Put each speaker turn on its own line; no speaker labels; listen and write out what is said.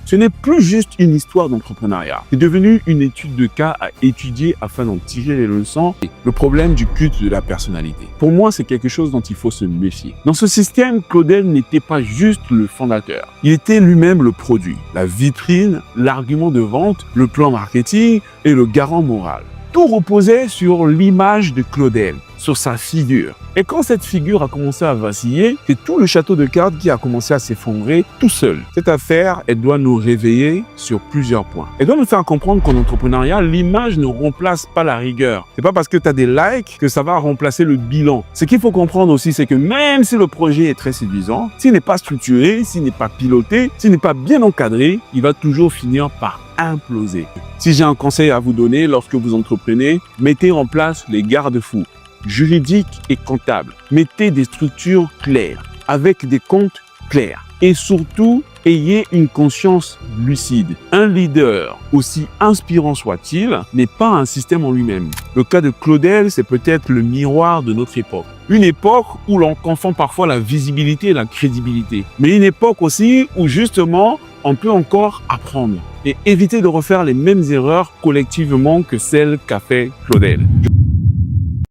Ce n'est plus juste une histoire d'entrepreneuriat. C'est devenu une étude de cas à étudier afin d'en tirer les leçons. Le problème du culte de la personnalité. Pour moi, c'est quelque chose dont il faut se méfier. Dans ce système, Claudel n'était pas juste le fondateur. Il était lui-même le produit, la vitrine, l'argument de vente, le plan marketing et le garant moral. Tout reposait sur l'image de Claudel, sur sa figure. Et quand cette figure a commencé à vaciller, c'est tout le château de cartes qui a commencé à s'effondrer tout seul. Cette affaire, elle doit nous réveiller sur plusieurs points. Elle doit nous faire comprendre qu'en entrepreneuriat, l'image ne remplace pas la rigueur. C'est pas parce que tu as des likes que ça va remplacer le bilan. Ce qu'il faut comprendre aussi, c'est que même si le projet est très séduisant, s'il n'est pas structuré, s'il n'est pas piloté, s'il n'est pas bien encadré, il va toujours finir par imploser. Si j'ai un conseil à vous donner lorsque vous entreprenez, mettez en place les garde-fous juridiques et comptables. Mettez des structures claires, avec des comptes clairs. Et surtout, ayez une conscience lucide. Un leader, aussi inspirant soit-il, n'est pas un système en lui-même. Le cas de Claudel, c'est peut-être le miroir de notre époque. Une époque où l'on confond parfois la visibilité et la crédibilité. Mais une époque aussi où justement, on peut encore apprendre et éviter de refaire les mêmes erreurs collectivement que celles qu'a fait Claudel.